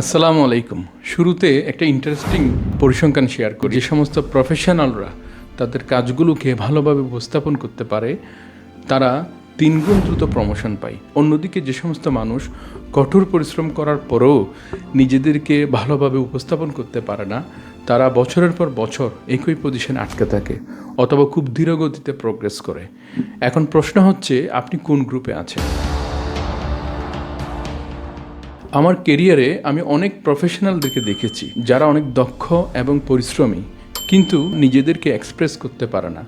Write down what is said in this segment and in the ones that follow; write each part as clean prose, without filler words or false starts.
আসসালামু আলাইকুম। শুরুতে একটা ইন্টারেস্টিং পরিসংখ্যান শেয়ার করি। যে সমস্ত প্রফেশনালরা তাদের কাজগুলোকে ভালোভাবে উপস্থাপন করতে পারে তারা 3 গুণ দ্রুত প্রমোশন পায়। অন্যদিকে যে সমস্ত মানুষ কঠোর পরিশ্রম করার পরেও নিজেদেরকে ভালোভাবে উপস্থাপন করতে পারে না, তারা বছরের পর বছর একই পজিশনে আটকে থাকে অথবা খুব ধীরগতিতে প্রোগ্রেস করে। এখন প্রশ্ন হচ্ছে, আপনি কোন গ্রুপে আছেন? আমার কেরিয়ারে আমি অনেক প্রফেশনালদেরকে দেখেছি যারা অনেক দক্ষ এবং পরিশ্রমী, কিন্তু নিজেদেরকে এক্সপ্রেস করতে পারে না।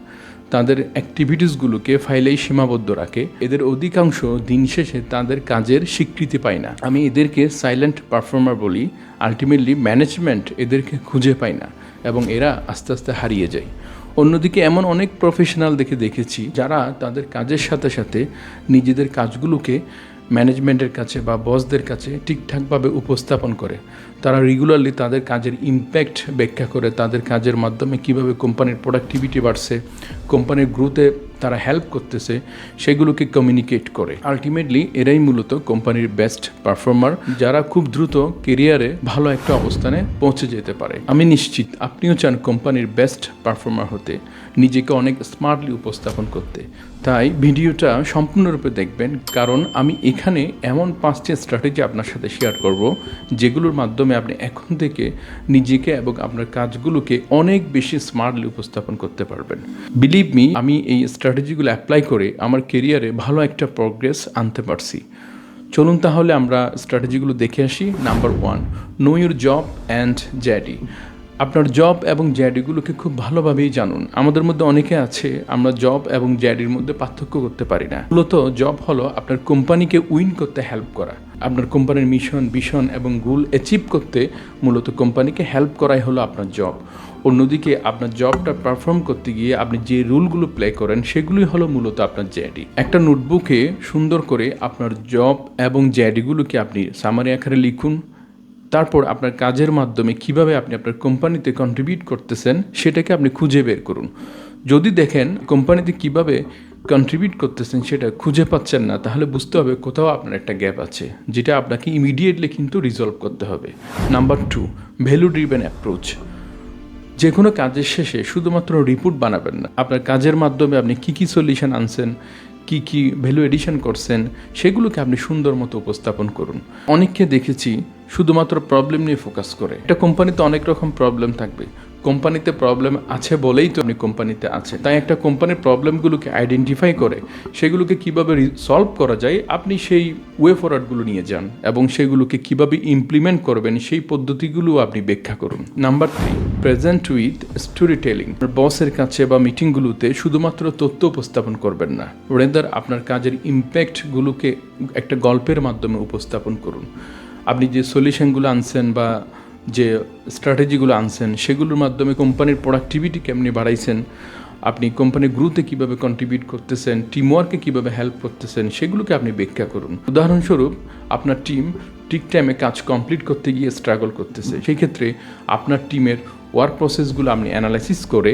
তাদের অ্যাক্টিভিটিসগুলোকে ফাইলেই সীমাবদ্ধ রাখে। এদের অধিকাংশ দিন শেষে তাদের কাজের স্বীকৃতি পায় না। আমি এদেরকে সাইলেন্ট পারফর্মার বলি। আলটিমেটলি ম্যানেজমেন্ট এদেরকে খুঁজে পায় না এবং এরা আস্তে আস্তে হারিয়ে যায়। অন্যদিকে এমন অনেক প্রফেশনাল দেখেছি যারা তাদের কাজের সাথে সাথে নিজেদের কাজগুলোকে ম্যানেজমেন্টের কাছে বা বসদের কাছে ঠিকঠাকভাবে উপস্থাপন করে। তারা রেগুলারলি তাদের কাজের ইম্প্যাক্ট ব্যাখ্যা করে, তাদের কাজের মাধ্যমে কিভাবে কোম্পানির প্রোডাক্টিভিটি বাড়ছে, কোম্পানির গ্রোথে তারা হেল্প করতেছে, সেগুলোকে কমিউনিকেট করে। আলটিমেটলি এরাই মূলত কোম্পানির বেস্ট পারফর্মার, যারা খুব দ্রুত কেরিয়ারে ভালো একটা অবস্থানে পৌঁছে যেতে পারে। আমি নিশ্চিত আপনিও চান কোম্পানির বেস্ট পারফর্মার হতে, নিজেকে অনেক স্মার্টলি উপস্থাপন করতে। তাই ভিডিওটা সম্পূর্ণরূপে দেখবেন, কারণ আমি এখানে এমন 5টি স্ট্র্যাটেজি আপনার সাথে শেয়ার করব যেগুলোর মাধ্যমে আপনি এখন থেকে নিজেকে এবং আপনার কাজগুলোকে অনেক বেশি স্মার্টলি উপস্থাপন করতে পারবেন। বিলিভ মি, আমি এই স্ট্র্যাটেজিগুলো অ্যাপ্লাই করে আমার কেরিয়ারে ভালো একটা প্রোগ্রেস আনতে পারছি। চলুন তাহলে আমরা স্ট্র্যাটেজিগুলো দেখে আসি। Number 1, know your job and জ্যাডি। আপনার জব এবং জ্যাডিগুলোকে খুব ভালোভাবেই জানুন। আমাদের মধ্যে অনেকে আছে আমরা জব এবং জ্যাডির মধ্যে পার্থক্য করতে পারি না। মূলত জব হলো আপনার কোম্পানিকে উইন করতে হেল্প করা, আপনার কোম্পানির মিশন, ভিশন এবং গোল অ্যাচিভ করতে মূলত কোম্পানিকে হেল্প করাই হলো আপনার জব। অন্যদিকে আপনার জবটা পারফর্ম করতে গিয়ে আপনি যে রুলগুলো প্লে করেন সেগুলোই হলো মূলত আপনার জ্যাডি। একটা নোটবুকে সুন্দর করে আপনার জব এবং জ্যাডিগুলোকে আপনি সামারি আকারে লিখুন। তারপর আপনার কাজের মাধ্যমে কিভাবে আপনি আপনার কোম্পানিতে কন্ট্রিবিউট করতেছেন সেটাকে আপনি খুঁজে বের করুন। যদি দেখেন কোম্পানিতে কিভাবে কন্ট্রিবিউট করতেছেন সেটা খুঁজে পাচ্ছেন না, তাহলে বুঝতে হবে কোথাও আপনার একটা গ্যাপ আছে, যেটা আপনাকে ইমিডিয়েটলি কিন্তু রিজলভ করতে হবে। Number 2, value driven approach. যে কোনো কাজের শেষে শুধুমাত্র রিপোর্ট বানাবেন না, আপনার কাজের মাধ্যমে আপনি কী সলিউশন আনছেন, কি ভ্যালু এডিশন করছেন, সেগুলোকে আপনি সুন্দর মতো উপস্থাপন করুন। অনেককে দেখেছি শুধুমাত্র প্রবলেম নিয়ে ফোকাস করে। একটা কোম্পানিতে অনেক রকম প্রবলেম থাকবে, কোম্পানিতে প্রবলেম আছে বলেই তো আপনি কোম্পানিতে আছে। তাই একটা কোম্পানির প্রবলেমগুলোকে আইডেন্টিফাই করে সেগুলোকে কিভাবে সলভ করা যায় আপনি সেই ওয়ে ফরওয়ার্ডগুলো নিয়ে যান এবং সেগুলোকে কিভাবে ইমপ্লিমেন্ট করবেন সেই পদ্ধতিগুলো আপনি ব্যাখ্যা করুন। Number 3, present with story telling. বসের কাছে বা মিটিংগুলোতে শুধুমাত্র তথ্য উপস্থাপন করবেন না, রেদার আপনার কাজের ইম্প্যাক্টগুলোকে একটা গল্পের মাধ্যমে উপস্থাপন করুন। আপনি যে সলিউশনগুলো আনছেন বা যে স্ট্র্যাটেজিগুলো আনছেন সেগুলোর মাধ্যমে কোম্পানির প্রোডাক্টিভিটি কেমনি বাড়াইছেন, আপনি কোম্পানির গ্রোথে কীভাবে কন্ট্রিবিউট করতেছেন, টিমওয়ার্কে কীভাবে হেল্প করতেছেন, সেগুলোকে আপনি ব্যাখ্যা করুন। উদাহরণস্বরূপ, আপনার টিম ঠিক টাইমে কাজ কমপ্লিট করতে গিয়ে স্ট্রাগল করতেছে, সেই ক্ষেত্রে আপনার টিমের ওয়ার্ক প্রসেসগুলো আপনি অ্যানালাইসিস করে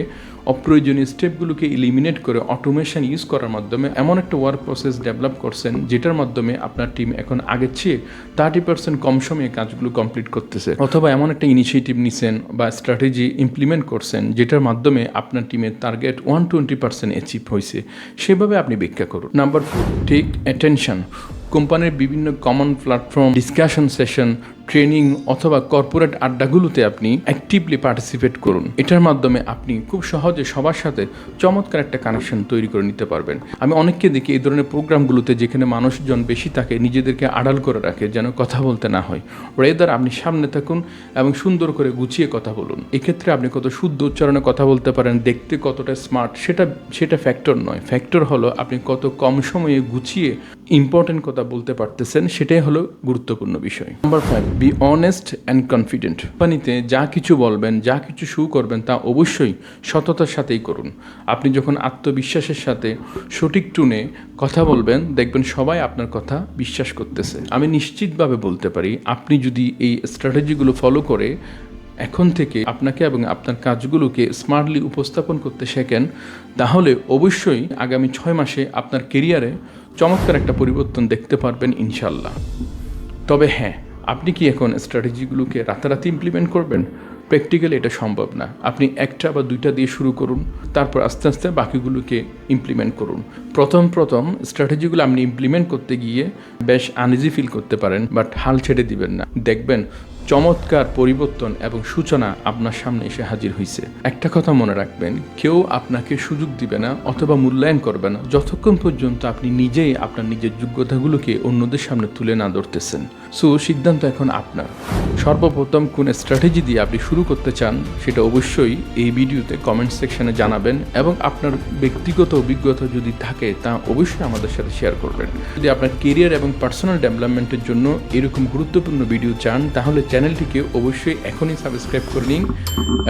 অপ্রয়োজনীয় স্টেপগুলোকে ইলিমিনেট করে অটোমেশন ইউজ করার মাধ্যমে এমন একটা ওয়ার্ক প্রসেস ডেভেলপ করছেন যেটার মাধ্যমে আপনার টিম এখন আগের চেয়ে 30% কম সময়ে কাজগুলো কমপ্লিট করতেছে। অথবা এমন একটা ইনিশিয়েটিভ নিছেন বা স্ট্র্যাটেজি ইমপ্লিমেন্ট করছেন যেটার মাধ্যমে আপনার টিমের টার্গেট 120% অ্যাচিভ হয়েছে, সেভাবে আপনি ব্যাখ্যা করুন। Number 4, take attention. কোম্পানির বিভিন্ন common platform, discussion session, training অথবা কর্পোরেট আড্ডাগুলোতে আপনি অ্যাক্টিভলি পার্টিসিপেট করুন। এটার মাধ্যমে আপনি খুব সহজে সবার সাথে চমৎকার একটা কানেকশন তৈরি করে নিতে পারবেন। আমি অনেককে দেখি এই ধরনের প্রোগ্রামগুলোতে যেখানে মানুষজন বেশি থাকে নিজেদেরকে আড়াল করে রাখে যেন কথা বলতে না হয়। রেদার আপনি সামনে থাকুন এবং সুন্দর করে গুছিয়ে কথা বলুন। এক্ষেত্রে আপনি কত শুদ্ধ উচ্চারণে কথা বলতে পারেন, দেখতে কতটা স্মার্ট সেটা ফ্যাক্টর নয়। ফ্যাক্টর হলো আপনি কত কম সময়ে গুছিয়ে ইম্পর্টেন্ট কথা বলতে পারতেছেন, সেটাই হলো গুরুত্বপূর্ণ বিষয়। Number 5, be honest and confident. কোম্পানিতে যা কিছু বলবেন, যা কিছু শুরু করবেন তা অবশ্যই সততার সাথেই করুন। আপনি যখন আত্মবিশ্বাসের সাথে সঠিক টুনে কথা বলবেন, দেখবেন সবাই আপনার কথা বিশ্বাস করতেছে। আমি নিশ্চিতভাবে বলতে পারি, আপনি যদি এই স্ট্র্যাটেজিগুলো ফলো করে এখন থেকে আপনাকে এবং আপনার কাজগুলোকে স্মার্টলি উপস্থাপন করতে শেখেন, তাহলে অবশ্যই আগামী 6 মাসে আপনার কেরিয়ারে চমৎকার একটা পরিবর্তন দেখতে পারবেন ইনশাল্লাহ। তবে হ্যাঁ, আপনি কি এখন স্ট্র্যাটেজিগুলোকে রাতারাতি ইমপ্লিমেন্ট করবেন? প্র্যাকটিক্যালি এটা সম্ভব না। আপনি একটা বা দুইটা দিয়ে শুরু করুন, তারপর আস্তে আস্তে বাকিগুলোকে ইমপ্লিমেন্ট করুন। প্রথম স্ট্র্যাটেজিগুলো আপনি ইমপ্লিমেন্ট করতে গিয়ে বেশ আনইজি ফিল করতে পারেন, বাট হাল ছেড়ে দিবেন না। দেখবেন চমৎকার পরিবর্তন এবং সূচনা আপনার সামনে এসে হাজির হয়েছে। একটা কথা মনে রাখবেন, কেউ আপনাকে সুযোগ দিবে না অথবা মূল্যায়ন করবে না যতক্ষণ পর্যন্ত আপনি নিজেই আপনার নিজের যোগ্যতাগুলোকে অন্যদের সামনে তুলে না ধরতেছেন। সো সিদ্ধান্ত এখন আপনার। সর্বপ্রথম কোন স্ট্র্যাটেজি দিয়ে আপনি শুরু করতে চান সেটা অবশ্যই এই ভিডিওতে কমেন্ট সেকশনে জানাবেন, এবং আপনার ব্যক্তিগত অভিজ্ঞতা যদি থাকে তা অবশ্যই আমাদের সাথে শেয়ার করবেন। যদি আপনার কেরিয়ার এবং পার্সোনাল ডেভেলপমেন্টের জন্য এরকম গুরুত্বপূর্ণ ভিডিও চান তাহলে চ্যানেলটিকে অবশ্যই এখনই সাবস্ক্রাইব করে নিন,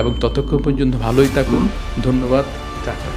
এবং ততক্ষণ পর্যন্ত ভালোই থাকুন। ধন্যবাদ। টাটা।